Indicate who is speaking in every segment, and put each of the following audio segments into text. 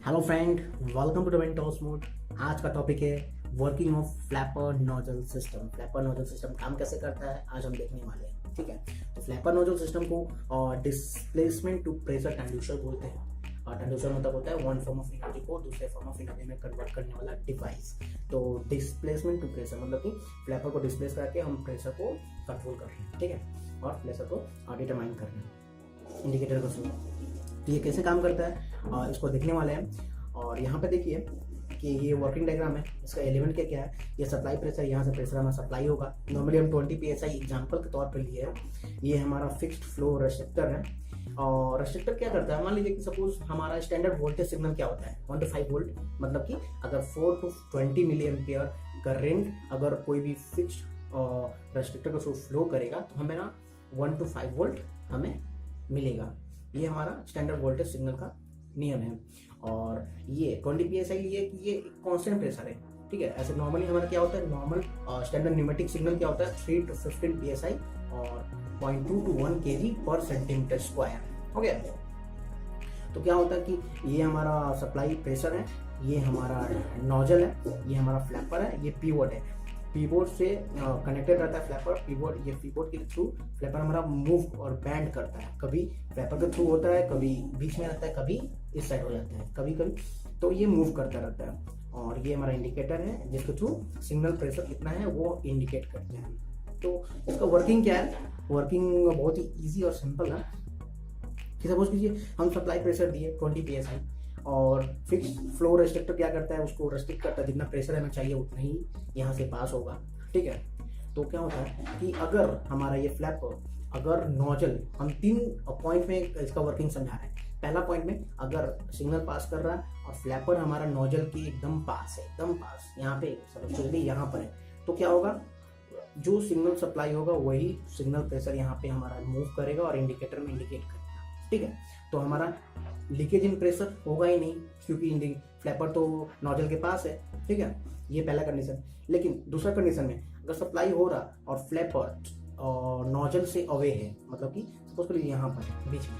Speaker 1: Hello friend, welcome to the ventos mode. आज का topic है working of flapper nozzle system. Flapper nozzle system काम कैसे करता है आज हम देखने वाले हैं। ठीक है, तो फ्लैपर नोजल सिस्टम को डिस्प्लेसमेंट टू प्रेशर ट्रांसड्यूसर बोलते हैं। और ट्रांसड्यूसर मतलब होता है वन फॉर्म ऑफ एनर्जी को दूसरे फॉर्म ऑफ एनर्जी में कन्वर्ट करने वाला डिवाइस। तो डिस्प्लेसमेंट टू प्रेशर मतलब कि फ्लैपर को डिस्प्लेस करके हम प्रेशर को कंट्रोल कर रहे हैं। ठीक है, और प्रेशर को डिटरमाइन कर रहे हैं इंडिकेटर को थ्रू। तो ये कैसे काम करता है इसको देखने वाले हैं। और यहाँ पे देखिए कि ये वर्किंग डायग्राम है। इसका एलिमेंट क्या क्या है, ये सप्लाई प्रेशर, यहाँ से प्रेशर हमारा सप्लाई होगा। नॉर्मली हम 20 psi एग्जांपल के तौर पर लिए है। ये हमारा फिक्स्ड फ्लो रेस्ट्रिक्टर है। और रेस्ट्रिक्टर क्या करता है, मान लीजिए कि सपोज हमारा स्टैंडर्ड वोल्टेज सिग्नल क्या होता है 1 to 5 वोल्ट। मतलब कि अगर 4 to 20 मिली एम्पियर करंट अगर कोई भी फिक्स्ड रेस्ट्रिक्टर के थ्रू फ्लो करेगा तो हमें ना 1 to 5 वोल्ट हमें मिलेगा। ये हमारा स्टैंडर्ड वोल्टेज सिग्नल का नियम है। और ये 20 psi लिए कि ये कांस्टेंट प्रेशर है। ठीक है, ऐसे नॉर्मली हमारा क्या होता है, नॉर्मल स्टैंडर्ड न्यूमेटिक सिग्नल क्या होता है 3 to 15 psi और 0.2 to 1 kg पर सेंटीमीटर स्क्वायर। हो गया। तो क्या होता है कि ये हमारा सप्लाई प्रेशर है, ये हमारा नोजल है, ये हमारा फ्लैपर है, ये पीवोट है। पीवोट से कनेक्टेड रहता है फ्लैपर। पीवोट, ये पीवोट के थ्रू फ्लैपर हमारा मूव और बैंड करता है। कभी फ्लैपर के थ्रू होता है, कभी बीच में रहता है, कभी इस साइड हो जाता है, कभी कभी तो ये मूव करता रहता है। और ये हमारा इंडिकेटर है जिसके थ्रू सिग्नल प्रेशर कितना है वो इंडिकेट करते हैं। तो इसका वर्किंग क्या है, वर्किंग बहुत ही ईजी और सिंपल है। कि सपोज कीजिए हम सप्लाई प्रेशर दिए 20 psi और फिक्स फ्लो रेस्ट्रिक्टर क्या करता है, उसको रेस्ट्रिक्ट करता है, जितना प्रेशर हमें चाहिए उतना ही यहाँ से पास होगा। ठीक है, तो क्या होता है कि अगर हमारा ये फ्लैपर, अगर नोजल, हम 3 पॉइंट में इसका वर्किंग समझा रहे हैं। पहला पॉइंट में अगर सिग्नल पास कर रहा है और फ्लैपर हमारा नोजल के एकदम पास है, एकदम पास यहाँ पे समझ यहाँ पर है, तो क्या होगा, जो सिग्नल सप्लाई होगा वही सिग्नल प्रेशर यहाँ पे हमारा मूव करेगा और इंडिकेटर में इंडिकेट करेगा। ठीक है, तो हमारा लीकेज इन प्रेशर होगा ही नहीं क्योंकि फ्लैपर तो नोजल के पास है। ठीक है, ये पहला कंडीशन। लेकिन दूसरा कंडीशन में अगर सप्लाई हो रहा और फ्लैपर और नोजल से अवे है, मतलब कि सपोज करिए यहाँ पर बीच में,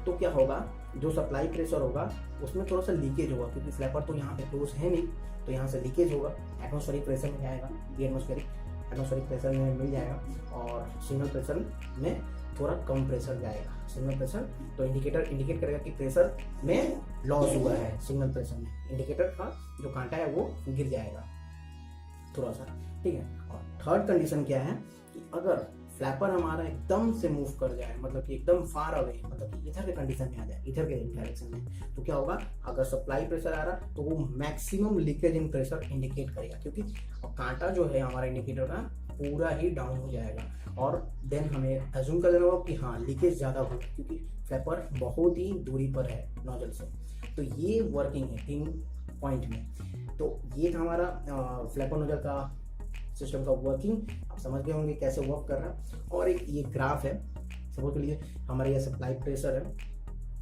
Speaker 1: तो क्या होगा, जो सप्लाई प्रेशर होगा उसमें थोड़ा सा लीकेज होगा क्योंकि फ्लैपर तो यहाँ पे क्लोज है नहीं, तो यहाँ से लीकेज होगा, एटमॉस्फेरिक प्रेशर में जाएगा, ये एटमॉस्फेरिक प्रेशर में मिल जाएगा और सिग्नल प्रेशर में थोड़ा कम प्रेशर जाएगा। सिग्नल प्रेशर तो इंडिकेटर इंडिकेट करेगा कि प्रेशर में लॉस हुआ है। सिग्नल प्रेशर में इंडिकेटर का जो कांटा है वो गिर जाएगा थोड़ा सा। ठीक है, और थर्ड कंडीशन क्या है कि अगर फ्लैपर हमारा एकदम से मूव कर जाए, मतलब कि एकदम फार अवे, मतलब कि इधर के कंडीशन में आ जाए, इधर के डायरेक्शन में, तो क्या होगा, अगर सप्लाई प्रेशर आ रहा तो वो मैक्सिमम लीकेज इन प्रेशर इंडिकेट करेगा क्योंकि कांटा जो है हमारा इंडिकेटर का पूरा ही डाउन हो जाएगा। और देन हमें एज्यूम कर लेना होगा कि हाँ लीकेज ज़्यादा होगा क्योंकि फ्लैपर बहुत ही दूरी पर है नोजल से। तो ये वर्किंग है 3 पॉइंट में। तो ये था हमारा फ्लैपर नोजल का सिस्टम का वर्किंग। आप समझ गए होंगे कैसे वर्क कर रहा है। और एक ये ग्राफ है, सपोज के लिए हमारा ये सप्लाई प्रेशर है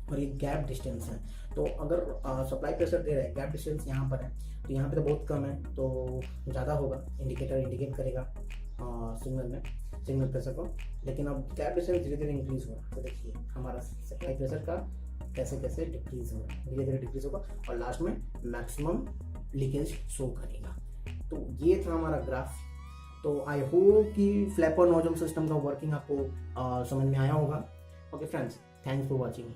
Speaker 1: और ये गैप डिस्टेंस है। तो अगर सप्लाई प्रेशर दे रहा है, गैप डिस्टेंस यहाँ पर है, तो यहाँ पे तो बहुत कम है, तो ज़्यादा होगा, इंडिकेटर इंडिकेट करेगा सिग्नल प्रेशर को। लेकिन अब गैप डिस्टेंस धीरे धीरे इंक्रीज हो रहा है। तो देखिए हमारा सप्लाई प्रेशर का कैसे कैसे डिक्रीज हो रहा है, धीरे धीरे डिक्रीज होगा और लास्ट में मैक्सिमम लीकेज शो करेगा। तो ये था हमारा ग्राफ। तो आई होप कि फ्लैपर नोजल सिस्टम का वर्किंग आपको समझ में आया होगा। Okay friends, thanks for watching.